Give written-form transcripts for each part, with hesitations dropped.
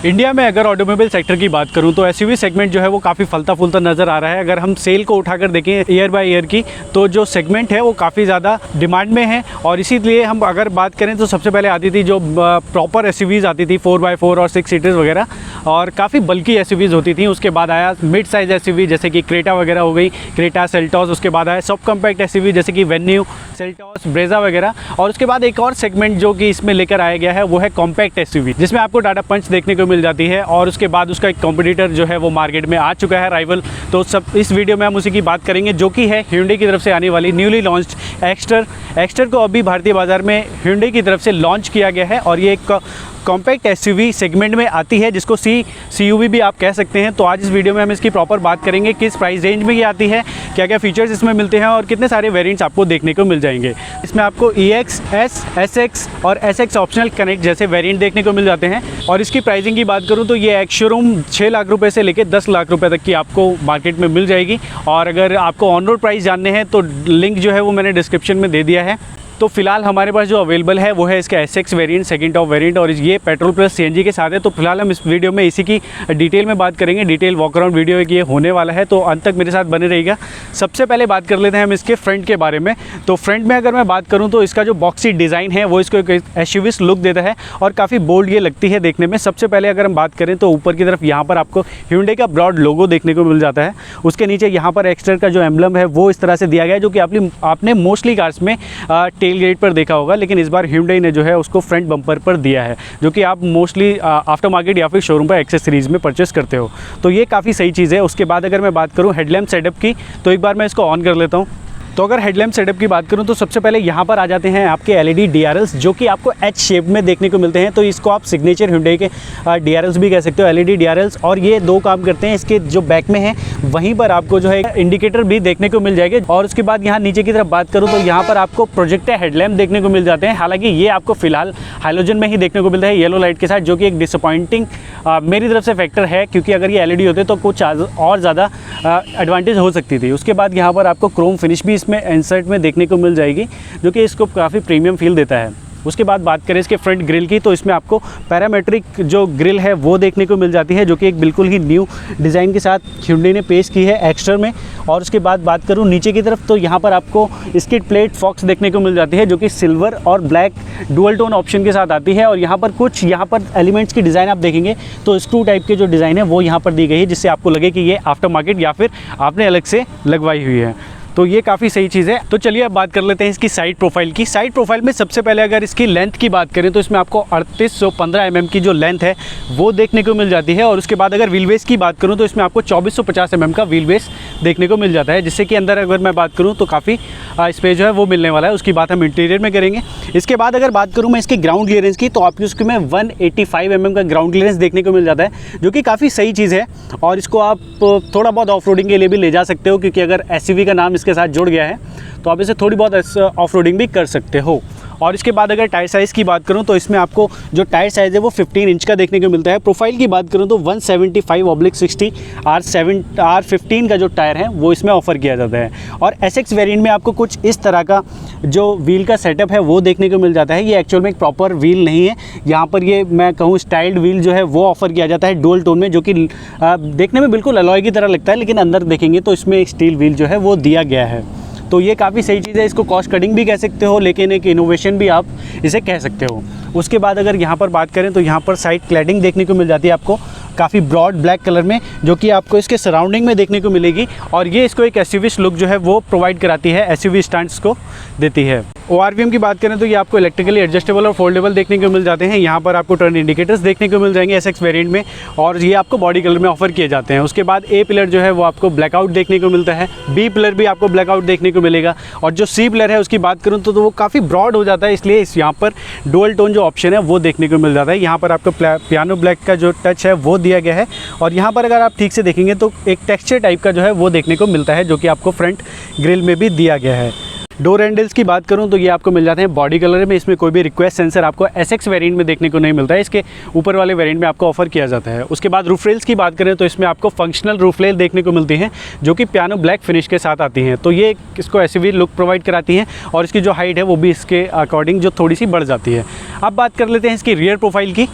India में अगर automobile sector की बात करूं तो एसयूवी सेगमेंट जो है वो काफ़ी फलता फूलता नज़र आ रहा है। अगर हम सेल को उठाकर देखें ईयर बाय ईयर की, तो जो सेगमेंट है वो काफ़ी ज़्यादा डिमांड में है। और इसीलिए हम अगर बात करें तो सबसे पहले आती थी जो प्रॉपर एसयूवीज़ आती थी 4x4 और 6 सीटर्स वगैरह, और काफ़ी बल्कि एसयूवीज़ होती थी। उसके बाद आया मिड साइज़ एसयूवी जैसे कि क्रेटा वगैरह हो गई, क्रेटा, सेल्टॉस। उसके बाद आया सब कॉम्पैक्ट एसयूवी जैसे कि वेन्यू, सेल्टॉस, ब्रेजा वगैरह। और उसके बाद एक और सेगमेंट जो कि इसमें लेकर आया गया है वो है कॉम्पैक्ट एसयूवी, जिसमें आपको टाटा पंच देखने को मिल जाती है। और उसके बाद उसका एक कॉम्पिटिटर जो है वो मार्केट में आ चुका है, राइवल। तो सब इस वीडियो में हम उसी की बात करेंगे, जो कि है Hyundai की तरफ से आने वाली न्यूली लॉन्च्ड एक्स्टर को अभी भारतीय बाज़ार में Hyundai की तरफ से लॉन्च किया गया है। और ये एक कॉम्पैक्ट एसयूवी सेगमेंट में आती है, जिसको CUV भी आप कह सकते हैं। तो आज इस वीडियो में हम इसकी प्रॉपर बात करेंगे, किस प्राइस रेंज में ये आती है, क्या क्या फीचर्स इसमें मिलते हैं और कितने सारे वेरिएंट्स आपको देखने को मिल जाएंगे। इसमें आपको EX, S, SX और SX ऑप्शनल कनेक्ट जैसे वेरिएंट देखने को मिल जाते हैं। और इसकी प्राइसिंग की बात करूँ तो ये एक शोरूम 6 लाख रुपये से लेकर 10 लाख रुपये तक की आपको मार्केट में मिल जाएगी। और अगर आपको ऑन रोड प्राइस जानने हैं तो लिंक जो है वो मैंने डिस्क्रिप्शन में दे दिया है। तो फिलहाल हमारे पास जो अवेलेबल है वो है इसका SX variant, second top variant, और ये पेट्रोल प्लस CNG के साथ है। तो फिलहाल हम इस वीडियो में इसी की डिटेल में बात करेंगे। डिटेल वॉक अराउंड वीडियो एक ये होने वाला है, तो अंत तक मेरे साथ बने रहिएगा। सबसे पहले बात कर लेते हैं हम इसके फ्रंट के बारे में। तो फ्रंट में अगर मैं बात करूँ तो इसका जो बॉक्सी डिज़ाइन है वो इसको एक एसयूवी लुक देता है और काफ़ी बोल्ड ये लगती है देखने में। सबसे पहले अगर हम बात करें तो ऊपर की तरफ यहाँ पर आपको Hyundai का ब्रॉड लोगो देखने को मिल जाता है। उसके नीचे यहाँ पर एक्स्टर का जो एम्बलम है वो इस तरह से दिया गया है, जो कि आपने मोस्टली कार्स में टेल गेट पर देखा होगा, लेकिन इस बार Hyundai ने जो है उसको फ्रंट बम्पर पर दिया है, जो कि आप मोस्टली आफ्टर मार्केट या फिर शोरूम पर एक्सेसरीज में परचेस करते हो। तो ये काफ़ी सही चीज़ है। उसके बाद अगर मैं बात करूँ हेडलैम्प सेटअप की, तो एक बार मैं इसको ऑन कर लेता हूँ। तो अगर हेडलैम्प सेटअप की बात करूं तो सबसे पहले यहाँ पर आ जाते हैं आपके LED DRLs, जो कि आपको H शेप में देखने को मिलते हैं। तो इसको आप सिग्नेचर Hyundai के DRLs भी कह सकते हो, LED DRLs। और ये दो काम करते हैं, इसके जो बैक में है वहीं पर आपको जो है इंडिकेटर भी देखने को मिल जाएगा। और उसके बाद यहाँ नीचे की तरफ बात करूँ तो यहाँ पर आपको प्रोजेक्टर हेडलैम्प देखने को मिल जाते हैं। हालांकि ये आपको फिलहाल हाइलोजन में ही देखने को मिलता है, येलो लाइट के साथ, जो कि एक डिसअपॉइंटिंग मेरी तरफ से फैक्टर है, क्योंकि अगर ये LED होते तो कुछ और ज़्यादा एडवांटेज हो सकती थी। उसके बाद यहाँ पर आपको क्रोम फिनिश भी इसमें इंसर्ट में देखने को मिल जाएगी, जो कि इसको काफ़ी प्रीमियम फील देता है। उसके बाद बात करें इसके फ्रंट ग्रिल की, तो इसमें आपको पैरामेट्रिक जो ग्रिल है वो देखने को मिल जाती है, जो कि एक बिल्कुल ही न्यू डिज़ाइन के साथ Hyundai ने पेश की है एक्स्टर में। और उसके बाद बात करूँ नीचे की तरफ, तो यहाँ पर आपको स्किड प्लेट फॉक्स देखने को मिल जाती है, जो कि सिल्वर और ब्लैक डुअल टोन ऑप्शन के साथ आती है। और यहाँ पर एलिमेंट्स की डिज़ाइन आप देखेंगे तो स्क्रू टाइप के जो डिज़ाइन है वो यहाँ पर दी गई है, जिससे आपको लगे कि ये आफ्टर मार्केट या फिर आपने अलग से लगवाई हुई है। तो ये काफ़ी सही चीज़ है। तो चलिए अब बात कर लेते हैं इसकी साइड प्रोफाइल की। साइड प्रोफाइल में सबसे पहले अगर इसकी लेंथ की बात करें तो इसमें आपको 3815 mm की जो लेंथ है वो देखने को मिल जाती है। और उसके बाद अगर व्हील बेस की बात करूं तो इसमें आपको 2450 mm का व्हील बेस देखने को मिल जाता है, जिससे कि अंदर अगर मैं बात करूं तो काफ़ी स्पेस जो है वो मिलने वाला है। उसकी बात हम इंटीरियर में करेंगे। इसके बाद अगर बात करूँ मैं इसकी ग्राउंड क्लियरेंस की, तो आपको उसमें 185 mm का ग्राउंड क्लियरेंस देखने को मिल जाता है, जो कि काफ़ी सही चीज़ है। और इसको आप थोड़ा बहुत ऑफ रोडिंग के लिए भी ले जा सकते हो, क्योंकि अगर SUV का नाम इसके साथ जुड़ गया है तो आप इसे थोड़ी बहुत ऑफ रोडिंग भी कर सकते हो। और इसके बाद अगर टायर साइज़ की बात करूं तो इसमें आपको जो टायर साइज़ है वो 15 इंच का देखने को मिलता है। प्रोफाइल की बात करूं तो 175/60 R15 का जो टायर है वो इसमें ऑफर किया जाता है। और SX वेरिएंट में आपको कुछ इस तरह का जो व्हील का सेटअप है वो देखने को मिल जाता है। ये एक्चुअल में एक प्रॉपर व्हील नहीं है, यहाँ पर ये मैं कहूँ स्टाइल्ड व्हील जो है वो ऑफर किया जाता है डुअल टोन में, जो कि देखने में बिल्कुल अलॉय की तरह लगता है, लेकिन अंदर देखेंगे तो इसमें स्टील व्हील जो है वो दिया गया है। तो ये काफ़ी सही चीज़ है। इसको कॉस्ट कटिंग भी कह सकते हो, लेकिन एक इनोवेशन भी आप इसे कह सकते हो। उसके बाद अगर यहाँ पर बात करें तो यहाँ पर साइड क्लैडिंग देखने को मिल जाती है आपको काफ़ी ब्रॉड ब्लैक कलर में, जो कि आपको इसके सराउंडिंग में देखने को मिलेगी। और ये इसको एक एसयूवी लुक जो है वो प्रोवाइड कराती है, एसयूवी स्टैंड्स को देती है। ORVM की बात करें तो ये आपको इलेक्ट्रिकली एडजस्टेबल और फोल्डेबल देखने को मिल जाते हैं। यहाँ पर आपको टर्न इंडिकेटर्स देखने को मिल जाएंगे SX वेरिएंट में, और ये आपको बॉडी कलर में ऑफर किए जाते हैं। उसके बाद A पिलर जो है वो आपको ब्लैकआउट देखने को मिलता है, B पिलर भी आपको ब्लैकआउट देखने को मिलेगा। और जो C पिलर है उसकी बात करूँ तो वो काफ़ी ब्रॉड हो जाता है, इसलिए यहाँ पर डुअल टोन जो ऑप्शन है वो देखने को मिल जाता है। यहाँ पर आपको पियानो ब्लैक का जो टच है वो दिया गया है। और यहाँ पर अगर आप ठीक से देखेंगे तो एक टेक्सचर टाइप का जो है वो देखने को मिलता है, जो कि आपको फ्रंट ग्रिल में भी दिया गया है। डोर हैंडल्स की बात करूं तो ये आपको मिल जाते हैं बॉडी कलर में। इसमें कोई भी रिक्वेस्ट सेंसर आपको SX वेरिएंट में देखने को नहीं मिलता है, इसके ऊपर वाले वेरिएंट में आपको ऑफर किया जाता है। उसके बाद रूफ रेल्स की बात करें तो इसमें आपको फंक्शनल रूफ रेल देखने को मिलती हैं, जो कि पियानो ब्लैक फिनिश के साथ आती हैं। तो ये इसको SUV लुक प्रोवाइड कराती हैं, और इसकी जो हाइट है वो भी इसके अकॉर्डिंग जो थोड़ी सी बढ़ जाती है। अब बात कर लेते हैं इसकी रियर प्रोफाइल की।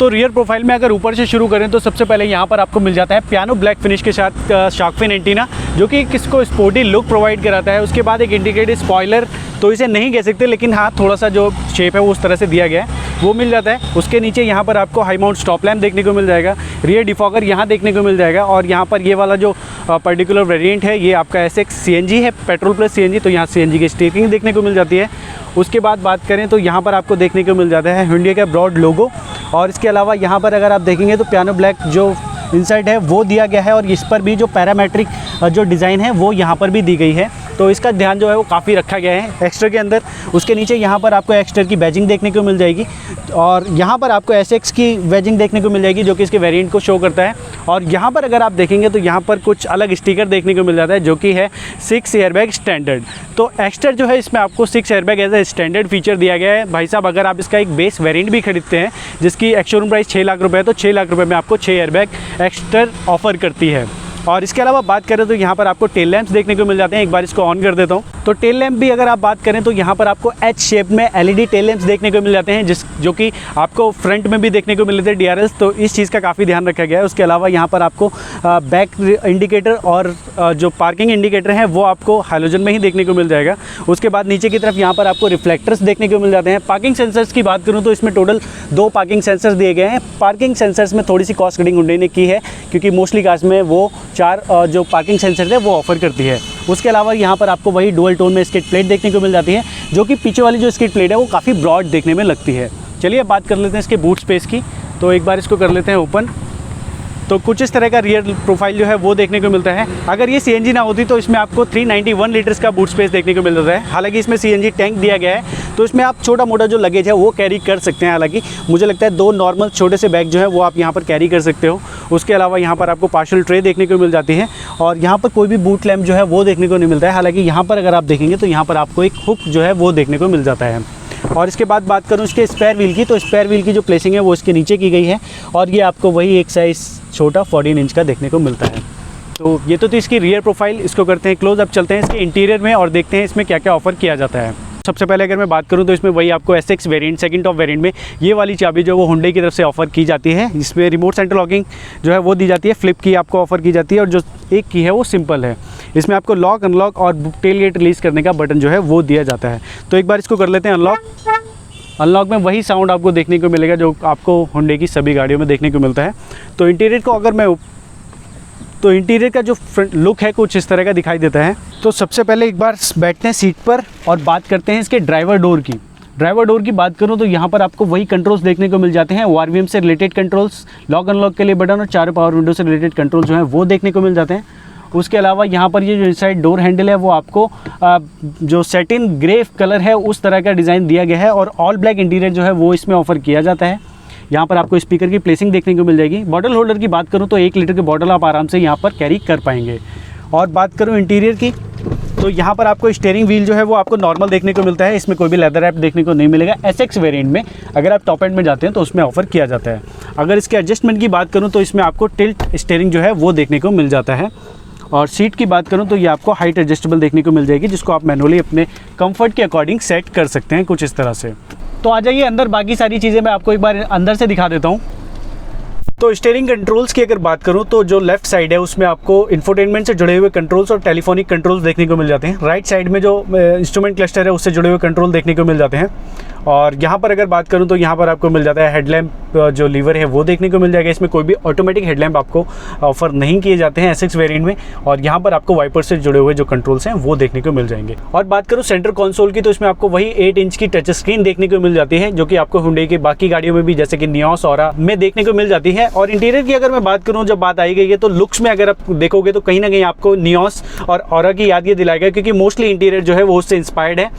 तो रियर प्रोफाइल में अगर ऊपर से शुरू करें तो सबसे पहले यहाँ पर आपको मिल जाता है पियानो ब्लैक फिनिश के साथ शार्क फिन एंटीना, जो कि किसको स्पोर्टी लुक प्रोवाइड कराता है। उसके बाद एक इंडिकेटेड स्पॉइलर, तो इसे नहीं कह सकते लेकिन हाँ थोड़ा सा जो शेप है वो उस तरह से दिया गया है, वो मिल जाता है। उसके नीचे यहाँ पर आपको हाई माउंट स्टॉप लैम्प देखने को मिल जाएगा, रियर डिफॉगर यहाँ देखने को मिल जाएगा। और यहाँ पर ये वाला जो पर्टिकुलर वेरिएंट है ये आपका SX CNG है, पेट्रोल प्लस CNG, तो यहाँ CNG की स्टीयरिंग देखने को मिल जाती है। उसके बाद बात करें तो यहाँ पर आपको देखने को मिल जाता है Hyundai का ब्रॉड लोगो। और इसके अलावा यहाँ पर अगर आप देखेंगे तो पियानो ब्लैक जो इनसाइड है वो दिया गया है, और इस पर भी जो पैरामेट्रिक जो डिज़ाइन है वो यहाँ पर भी दी गई है, तो इसका ध्यान जो है वो काफ़ी रखा गया है एक्स्ट्रा के अंदर। उसके नीचे यहाँ पर आपको एक्स्ट्रा की बैजिंग देखने को मिल जाएगी, और यहाँ पर आपको SX की बैजिंग देखने को मिल जाएगी जो कि इसके वेरिएंट को शो करता है। और यहाँ पर अगर आप देखेंगे तो यहाँ पर कुछ अलग स्टिकर देखने को मिल जाता है जो कि है 6 एयरबैग स्टैंडर्ड। तो एक्स्ट्रा जो है इसमें आपको 6 airbag as a standard feature दिया गया है। भाई साहब अगर आप इसका एक बेस वेरिएंट भी खरीदते हैं जिसकी एक्स-शोरूम प्राइस 6 लाख रुपये है, तो 6 लाख रुपये में आपको 6 एयरबैग एक्स्ट्रा ऑफर करती है। और इसके अलावा बात करें तो यहाँ पर आपको टेल लैंप्स देखने को मिल जाते हैं। एक बार इसको ऑन कर देता हूँ तो टेल लैंप भी अगर आप बात करें तो यहाँ पर आपको H शेप में LED टेल लैंप्स देखने को मिल जाते हैं, जो कि आपको फ्रंट में भी देखने को मिलते हैं DRLs, तो इस चीज़ का काफ़ी ध्यान रखा गया है। उसके अलावा यहाँ पर आपको बैक इंडिकेटर और जो पार्किंग इंडिकेटर है वो आपको हाइलोजन में ही देखने को मिल जाएगा। उसके बाद नीचे की तरफ यहाँ पर आपको रिफ्लेक्टर्स देखने को मिल जाते हैं। पार्किंग सेंसर्स की बात करूँ तो इसमें टोटल 2 पार्किंग सेंसर्स दिए गए हैं। पार्किंग सेंसर्स में थोड़ी सी कॉस्ट कटिंग Hyundai ने की है क्योंकि मोस्टली कार्स में वो 4 जो पार्किंग सेंसर है वो ऑफर करती है। उसके अलावा यहाँ पर आपको वही डुअल टोन में स्किड प्लेट देखने को मिल जाती है, जो कि पीछे वाली जो स्किड प्लेट है वो काफ़ी ब्रॉड देखने में लगती है। चलिए अब बात कर लेते हैं इसके बूट स्पेस की, तो एक बार इसको कर लेते हैं ओपन। तो कुछ इस तरह का रियर प्रोफाइल जो है वो देखने को मिलता है। अगर ये CNG ना होती तो इसमें आपको 391 लीटर्स का बूट स्पेस देखने को मिल जाता है। हालांकि इसमें CNG टैंक दिया गया है तो इसमें आप छोटा मोटा जो लगेज है वो कैरी कर सकते हैं। हालांकि मुझे लगता है 2 नॉर्मल छोटे से बैग जो है वो आप यहाँ पर कैरी कर सकते हो। उसके अलावा यहाँ पर आपको पार्शल ट्रे देखने को मिल जाती है, और यहाँ पर कोई भी बूट लैम्प जो है वो देखने को नहीं मिलता है। हालाँकि यहाँ पर अगर आप देखेंगे तो यहाँ पर आपको एक हुक जो है वो देखने को मिल जाता है। और इसके बाद बात करूँ इसके स्पेयर व्हील की, तो स्पेयर व्हील की जो प्लेसिंग है वो इसके नीचे की गई है, और ये आपको वही एक साइज़ छोटा 14 इंच का देखने को मिलता है। तो ये तो थी इसकी रियर प्रोफाइल, इसको करते हैं क्लोज। अब चलते हैं इसके इंटीरियर में और देखते हैं इसमें क्या क्या ऑफर किया जाता है। सबसे पहले अगर मैं बात करूं तो इसमें वही आपको SX variant second top variant में ये वाली चाबी जो वो Hyundai की तरफ से ऑफर की जाती है। इसमें रिमोट सेंटर लॉकिंग जो है वो दी जाती है, फ्लिप की आपको ऑफर की जाती है, और जो एक की है वो सिंपल है। इसमें आपको लॉक अनलॉक और टेल गेट रिलीज़ करने का बटन जो है वो दिया जाता है। तो एक बार इसको कर लेते हैं अनलॉक। अनलॉक में वही साउंड आपको देखने को मिलेगा जो आपको Hyundai की सभी गाड़ियों में देखने को मिलता है। तो इंटीरियर को अगर मैं तो इंटीरियर का जो फ्रंट लुक है कुछ इस तरह का दिखाई देता है। तो सबसे पहले एक बार बैठते हैं सीट पर और बात करते हैं इसके ड्राइवर डोर की। ड्राइवर डोर की बात करूं तो यहाँ पर आपको वही कंट्रोल्स देखने को मिल जाते हैं, ORVM से रिलेटेड कंट्रोल्स, लॉक अनलॉक के लिए बटन और 4 पावर विंडो से रिलेटेड कंट्रोल जो है वो देखने को मिल जाते हैं। उसके अलावा यहाँ पर ये जो इनसाइड डोर हैंडल है वो आपको जो सेटिन ग्रे कलर है उस तरह का डिज़ाइन दिया गया है, और ऑल ब्लैक इंटीरियर जो है वो इसमें ऑफर किया जाता है। यहाँ पर आपको स्पीकर की प्लेसिंग देखने को मिल जाएगी। बॉटल होल्डर की बात करूँ तो 1 लीटर की बॉटल आप आराम से यहाँ पर कैरी कर पाएंगे। और बात करूँ इंटीरियर की तो यहाँ पर आपको स्टीयरिंग व्हील जो है वो आपको नॉर्मल देखने को मिलता है, इसमें कोई भी लेदर रैप देखने को नहीं मिलेगा। SX वेरिएंट में अगर आप टॉप एंड में जाते हैं तो उसमें ऑफर किया जाता है। अगर इसके एडजस्टमेंट की बात करूँ तो इसमें आपको टिल्ट स्टीयरिंग जो है वो देखने को मिल जाता है। और सीट की बात करूं तो ये आपको हाइट एडजस्टेबल देखने को मिल जाएगी, जिसको आप मैनुअली अपने कंफर्ट के अकॉर्डिंग सेट कर सकते हैं कुछ इस तरह से। तो आ जाइए अंदर, बाकी सारी चीज़ें मैं आपको एक बार अंदर से दिखा देता हूं। तो स्टीयरिंग कंट्रोल्स की अगर बात करूं तो जो लेफ्ट साइड है उसमें आपको इंफोटेनमेंट से जुड़े हुए कंट्रोल्स और टेलीफोनिक कंट्रोल्स देखने को मिल जाते हैं। राइट साइड में जो इंस्ट्रूमेंट क्लस्टर है उससे जुड़े हुए कंट्रोल देखने को मिल जाते हैं। और यहाँ पर अगर बात करूँ तो यहाँ पर आपको मिल जाता है हेडलैम्प, जो लीवर है वो देखने को मिल जाएगा। इसमें कोई भी ऑटोमेटिक हेडलैम्प आपको ऑफर नहीं किए जाते हैं SX वेरिएंट में। और यहाँ पर आपको वाइपर से जुड़े हुए जो कंट्रोल्स हैं वो देखने को मिल जाएंगे। और बात करूँ सेंटर कंसोल की तो इसमें आपको वही 8 इंच की टच स्क्रीन देखने को मिल जाती है, जो कि आपको Hyundai की बाकी गाड़ियों में भी जैसे कि नियोस ऑरा में देखने को मिल जाती है। और इंटीरियर की अगर मैं बात करूँ, जब बात आई गई है तो लुक्स में अगर आप देखोगे तो कहीं ना कहीं आपको नियोस और ऑरा की याद ये दिलाएगा, क्योंकि मोस्टली इंटीरियर जो है वो उससे इंस्पायर्ड है।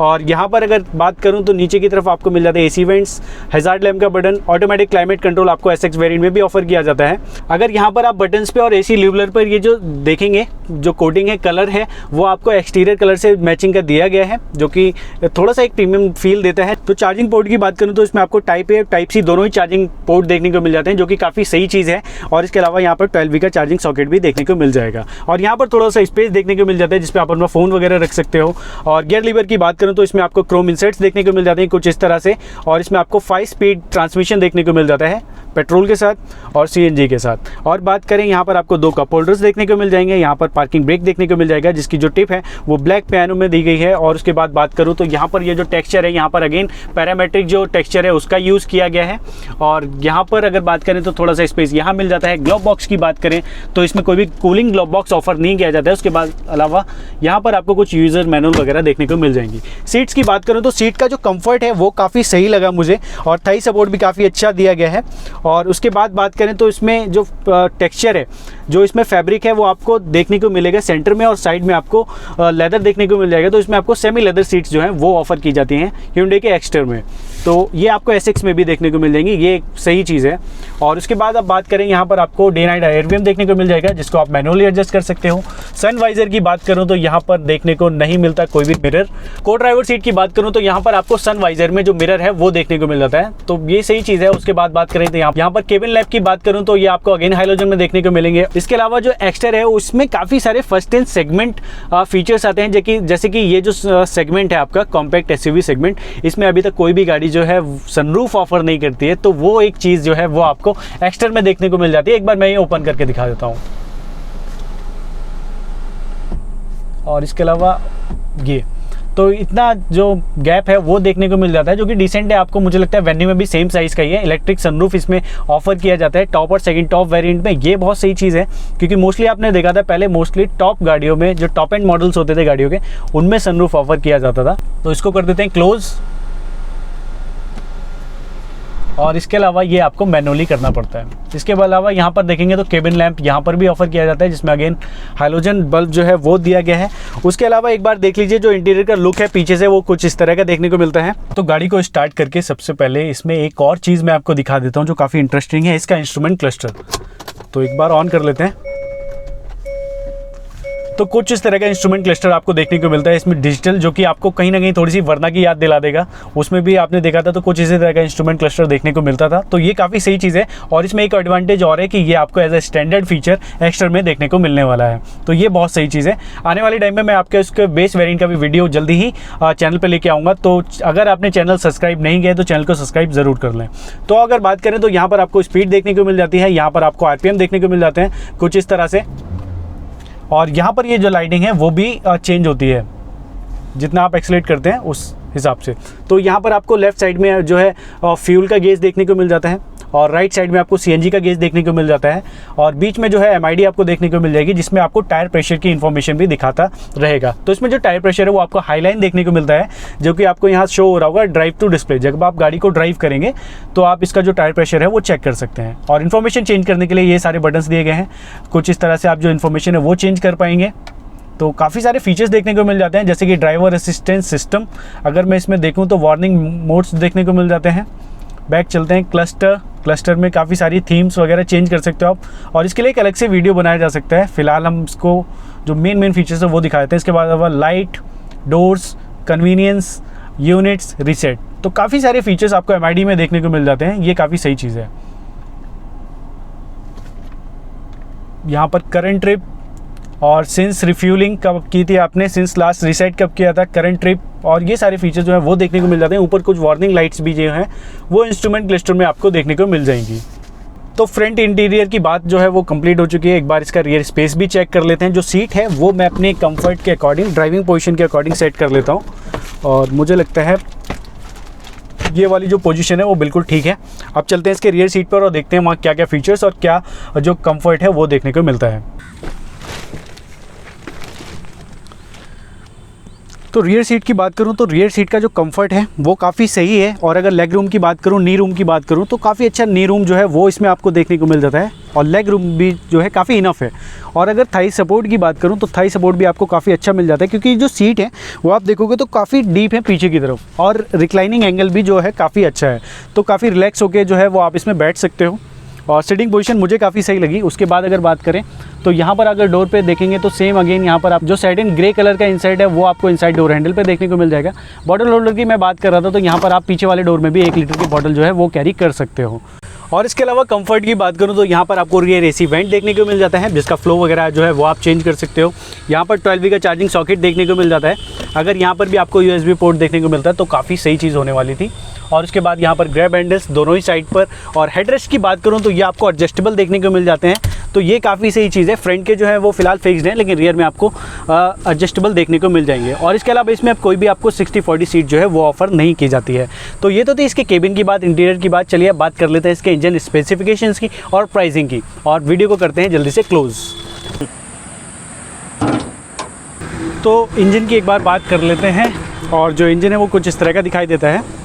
और यहाँ पर अगर बात करूँ तो नीचे की तरफ आपको मिल जाता है AC वेंट्स, हैजार्ड लैम्प का बटन, ऑटोमेटिक क्लाइमेट कंट्रोल आपको SX वेरिएंट में भी ऑफर किया जाता है। अगर यहाँ पर आप बटन्स पे और AC ल्यूबलर पर ये जो देखेंगे जो कोटिंग है, कलर है, वो आपको एक्सटीरियर कलर से मैचिंग का दिया गया है, जो कि थोड़ा सा एक प्रीमियम फील देता है। तो चार्जिंग पोर्ट की बात करूँ तो इसमें आपको टाइप A टाइप C दोनों ही चार्जिंग पोर्ट देखने को मिल जाते हैं, जो कि काफ़ी सही चीज़ है। और इसके अलावा यहाँ पर 12V का चार्जिंग सॉकेट भी देखने को मिल जाएगा। और यहाँ पर थोड़ा सा स्पेस देखने को मिल जाता है जिसपे आप अपना फ़ोन वगैरह रख सकते हो। और गियर लीवर की बात करूँ तो इसमें आपको क्रोम इंसर्ट्स देखने को मिल जाते हैं कुछ इस तरह से, और इसमें आपको 5 स्पीड ट्रांसमिशन देखने को मिल जाता है। पेट्रोल के साथ और CNG के साथ। और बात करें यहाँ पर आपको 2 कप होल्डर्स देखने को मिल जाएंगे, यहाँ पर पार्किंग ब्रेक देखने को मिल जाएगा जिसकी जो टिप है वो ब्लैक पियानो में दी गई है। और उसके बाद बात करूँ तो यहाँ पर ये जो टेक्सचर है, यहाँ पर अगेन पैरामेट्रिक जो टेक्सचर है उसका यूज़ किया गया है। और यहाँ पर अगर बात करें तो थोड़ा सा स्पेस यहाँ मिल जाता है। ग्लोव बॉक्स की बात करें तो इसमें कोई भी कूलिंग ग्लोव बॉक्स ऑफर नहीं किया जाता है। उसके बाद अलावा यहाँ पर आपको कुछ यूज़र मैनुअल वगैरह देखने को मिल जाएंगी। सीट्स की बात करूँ तो सीट का जो कंफर्ट है वो काफ़ी सही लगा मुझे और थाई सपोर्ट भी काफ़ी अच्छा दिया गया है। और उसके बाद बात करें तो इसमें जो टेक्सचर है, जो इसमें फैब्रिक है वो आपको देखने को मिलेगा सेंटर में और साइड में आपको लेदर देखने को मिल जाएगा। तो इसमें आपको सेमी लेदर सीट्स जो हैं वो ऑफर की जाती हैं Hyundai के एक्स्टर में। तो ये आपको SX में भी देखने को मिल जाएंगी, ये एक सही चीज़ है। और उसके बाद अब बात करें यहाँ पर आपको डे नाइट एयरवेम देखने को मिल जाएगा जिसको आप मैनुअली एडजस्ट कर सकते हो। सन वाइजर की बात करूँ तो यहाँ पर देखने को नहीं मिलता कोई भी मिरर। को ड्राइवर सीट की बात करूँ तो यहाँ पर आपको सन वाइजर में जो मिरर है वो देखने को मिल जाता है, तो ये सही चीज़ है। उसके बाद बात करें तो यहाँ पर केबिन लैम्प की बात करूँ तो ये आपको अगेन हाइलोजन में देखने को मिलेंगे। इसके अलावा जो एक्स्टर है उसमें काफ़ी सारे फर्स्ट एंड सेगमेंट फीचर्स आते हैं, जैसे कि ये जो सेगमेंट है आपका कॉम्पैक्ट SUV सेगमेंट, इसमें अभी तक कोई भी गाड़ी जो है सनरूफ ऑफर नहीं करती है। तो वो एक चीज़ जो है वो आपको एक्स्टर में देखने को मिल जाती है। एक बार मैं ये ओपन करके दिखा देता हूँ। और इसके अलावा ये तो इतना जो गैप है वो देखने को मिल जाता है जो कि डिसेंट है। आपको मुझे लगता है वेन्यू में भी सेम साइज़ का ही है। इलेक्ट्रिक सनरूफ इसमें ऑफर किया जाता है टॉप और सेकंड टॉप वेरिएंट में। ये बहुत सही चीज़ है क्योंकि मोस्टली आपने देखा था पहले मोस्टली टॉप गाड़ियों में जो टॉप एंड मॉडल्स होते थे गाड़ियों के, उनमें सनरूफ ऑफर किया जाता था। तो इसको कर देते हैं क्लोज। और इसके अलावा ये आपको मैनुअली करना पड़ता है। इसके अलावा यहाँ पर देखेंगे तो केबिन लैंप यहाँ पर भी ऑफर किया जाता है जिसमें अगेन हाइलोजन बल्ब जो है वो दिया गया है। उसके अलावा एक बार देख लीजिए जो इंटीरियर का लुक है पीछे से वो कुछ इस तरह का देखने को मिलता है। तो गाड़ी को स्टार्ट करके सबसे पहले इसमें एक और चीज़ मैं आपको दिखा देता हूँ जो काफ़ी इंटरेस्टिंग है, इसका इंस्ट्रूमेंट क्लस्टर। तो एक बार ऑन कर लेते हैं तो कुछ इस तरह का इंस्ट्रूमेंट क्लस्टर आपको देखने को मिलता है इसमें डिजिटल, जो कि आपको कहीं ना कहीं थोड़ी सी वर्ना की याद दिला देगा। उसमें भी आपने देखा था तो कुछ इसी तरह का इंस्ट्रूमेंट क्लस्टर देखने को मिलता था। तो ये काफ़ी सही चीज़ है। और इसमें एक एडवांटेज और है कि ये आपको as a standard feature Exter में देखने को मिलने वाला है। तो ये बहुत सही चीज़ है। आने वाले टाइम में मैं आपके उसके बेस वेरिएंट का भी वीडियो जल्दी ही चैनल पर लेके आऊँगा। तो अगर आपने चैनल सब्सक्राइब नहीं किया तो चैनल को सब्सक्राइब ज़रूर कर लें। तो अगर बात करें तो यहाँ पर आपको स्पीड देखने को मिल जाती है, यहाँ पर आपको RPM देखने को मिल जाते हैं कुछ इस तरह से। और यहाँ पर ये जो लाइटिंग है वो भी चेंज होती है जितना आप एक्सेलेरेट करते हैं उस हिसाब से। तो यहाँ पर आपको लेफ्ट साइड में जो है फ्यूल का गेज देखने को मिल जाता है और राइट साइड में आपको CNG का गेज देखने को मिल जाता है। और बीच में जो है MID आपको देखने को मिल जाएगी जिसमें आपको टायर प्रेशर की इन्फॉर्मेशन भी दिखाता रहेगा। तो इसमें जो टायर प्रेशर है वो आपको हाईलाइन देखने को मिलता है जो कि आपको यहाँ शो हो रहा होगा ड्राइव टू डिस्प्ले। जब आप गाड़ी को ड्राइव करेंगे तो आप इसका जो टायर प्रेशर है वो चेक कर सकते हैं। और इन्फॉर्मेशन चेंज करने के लिए ये सारे बटन्स दिए गए हैं, कुछ इस तरह से आप जो इन्फॉर्मेशन है वो चेंज कर पाएंगे। तो काफ़ी सारे फीचर्स देखने को मिल जाते हैं जैसे कि ड्राइवर असिस्टेंस सिस्टम, अगर मैं इसमें देखूँ तो वार्निंग मोड्स देखने को मिल जाते हैं। बैक चलते हैं, क्लस्टर में काफ़ी सारी थीम्स वगैरह चेंज कर सकते हो आप और इसके लिए एक अलग से वीडियो बनाया जा सकता है। फिलहाल हम इसको जो मेन फीचर्स है वो दिखा देते हैं। इसके बाद light, doors, convenience, units, reset, तो काफ़ी सारे फीचर्स आपको MID में देखने को मिल जाते हैं। ये काफ़ी सही चीज़ है। यहाँ पर करंट ट्रिप और सिंस रिफ्यूलिंग कब की थी आपने, सिंस लास्ट रीसेट कब किया था, करंट ट्रिप, और ये सारे फीचर्स जो है वो देखने को मिल जाते हैं। ऊपर कुछ वार्निंग लाइट्स भी जो हैं वो इंस्ट्रूमेंट क्लस्टर में आपको देखने को मिल जाएंगी। तो फ्रंट इंटीरियर की बात जो है वो कंप्लीट हो चुकी है। एक बार इसका रियर स्पेस भी चेक कर लेते हैं। जो सीट है वो मैं अपने कंफर्ट के अकॉर्डिंग, ड्राइविंग पोजीशन के अकॉर्डिंग सेट कर लेता हूँ और मुझे लगता है ये वाली जो पोजीशन है वो बिल्कुल ठीक है। अब चलते हैं इसके रियर सीट पर और देखते हैं वहाँ क्या क्या फीचर्स और क्या जो कंफर्ट है वो देखने को मिलता है। तो रियर सीट की बात करूं तो रियर सीट का जो कंफर्ट है वो काफ़ी सही है। और अगर लेग रूम की बात करूं, नी रूम की बात करूं तो काफ़ी अच्छा नी रूम जो है वो इसमें आपको देखने को मिल जाता है और लेग रूम भी जो है काफ़ी इनफ है। और अगर थाई सपोर्ट की बात करूं तो थाई सपोर्ट भी आपको काफ़ी अच्छा मिल जाता है क्योंकि जो सीट है वो आप देखोगे तो काफ़ी डीप है पीछे की तरफ और रिक्लाइनिंग एंगल भी जो है काफ़ी अच्छा है। तो काफ़ी रिलैक्स होकर जो है वो आप इसमें बैठ सकते हो और सिटिंग पोजीशन मुझे काफ़ी सही लगी। उसके बाद अगर बात करें तो यहाँ पर अगर डोर पे देखेंगे तो सेम अगेन यहाँ पर आप जो साइड इन ग्रे कलर का इनसाइड है वो आपको इनसाइड डोर हैंडल पे देखने को मिल जाएगा। बॉटल होल्डर की मैं बात कर रहा था तो यहाँ पर आप पीछे वाले डोर में भी 1 लीटर की बॉटल जो है वो कैरी कर सकते हो। और इसके अलावा कंफर्ट की बात करूं तो यहाँ पर आपको रियर एसी वेंट देखने को मिल जाता है, जिसका फ्लो वगैरह जो है वो आप चेंज कर सकते हो। यहाँ पर 12V का चार्जिंग सॉकेट देखने को मिल जाता है। अगर यहाँ पर भी आपको USB पोर्ट देखने को मिलता है तो काफ़ी सही चीज़ होने वाली थी। और उसके बाद यहाँ पर ग्रैब हैंडल्स दोनों ही साइड पर। और हेडरेस्ट की बात करूँ तो ये आपको एडजस्टेबल देखने को मिल जाते हैं, तो ये काफ़ी सही चीज़ है। फ्रंट के जो है वो फिलहाल फिक्स्ड हैं, लेकिन रियर में आपको एडजस्टेबल देखने को मिल जाएंगे। और इसके अलावा इसमें अब कोई भी आपको 60/40 सीट जो है वो ऑफर नहीं की जाती है। तो ये तो थी इसके केबिन की बात, इंटीरियर की बात। चलिए अब बात कर लेते हैं इसके इंजन स्पेसिफिकेशंस की और प्राइसिंग की, और वीडियो को करते हैं जल्दी से क्लोज़। तो इंजन की एक बार बात कर लेते हैं, और जो इंजन है वो कुछ इस तरह का दिखाई देता है।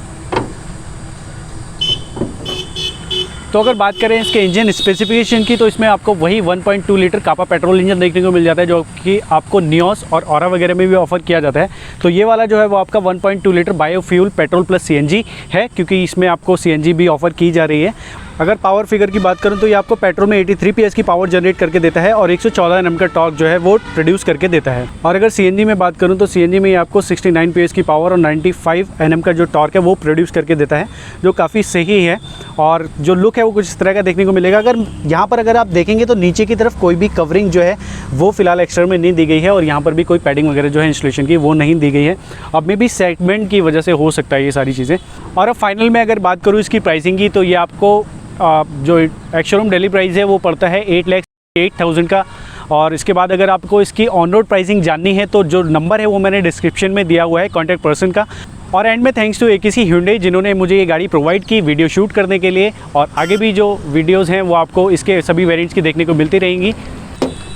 तो अगर बात करें इसके इंजन स्पेसिफिकेशन की, तो इसमें आपको वही 1.2 लीटर कापा पेट्रोल इंजन देखने को मिल जाता है, जो कि आपको नियोस और ऑरा वगैरह में भी ऑफर किया जाता है। तो ये वाला जो है वो आपका 1.2 litre biofuel petrol plus CNG है, क्योंकि इसमें आपको CNG भी ऑफर की जा रही है। अगर पावर फिगर की बात करूं तो ये आपको पेट्रोल में 83 PS की पावर जनरेट करके देता है और 114 Nm का टॉर्क जो है वो प्रोड्यूस करके देता है। और अगर CNG में बात करूं तो CNG में ये आपको 69 PS की पावर और 95 Nm का जो टॉर्क है वो प्रोड्यूस करके देता है, जो काफ़ी सही है। और जो लुक है वो कुछ इस तरह का देखने को मिलेगा। अगर यहाँ पर अगर आप देखेंगे तो नीचे की तरफ कोई भी कवरिंग जो है वो फिलहाल एक्स्ट्रा में नहीं दी गई है, और यहाँ पर भी कोई पैडिंग वगैरह जो है इंस्टॉलेशन की वो नहीं दी गई है। अब में भी सेगमेंट की वजह से हो सकता है ये सारी चीज़ें। और अब फाइनल में अगर बात करूँ इसकी प्राइसिंग की, तो ये आपको जो एक्स-शोरूम डेली प्राइस है वो पड़ता है 8,08,000 का। और इसके बाद अगर आपको इसकी ऑन रोड प्राइसिंग जाननी है तो जो नंबर है वो मैंने डिस्क्रिप्शन में दिया हुआ है कॉन्टैक्ट पर्सन का। और एंड में थैंक्स टू AKC Hyundai जिन्होंने मुझे ये गाड़ी प्रोवाइड की वीडियो शूट करने के लिए, और आगे भी जो वीडियोज़ हैं वो आपको इसके सभी वेरिएंट्स की देखने को मिलती रहेंगी।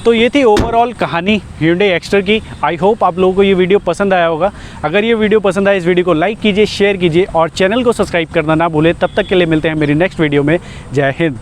तो ये थी ओवरऑल कहानी Hyundai Exter की। आई होप आप लोगों को ये वीडियो पसंद आया होगा। अगर ये वीडियो पसंद आए, इस वीडियो को लाइक कीजिए, शेयर कीजिए और चैनल को सब्सक्राइब करना ना भूलें। तब तक के लिए मिलते हैं मेरी नेक्स्ट वीडियो में। जय हिंद।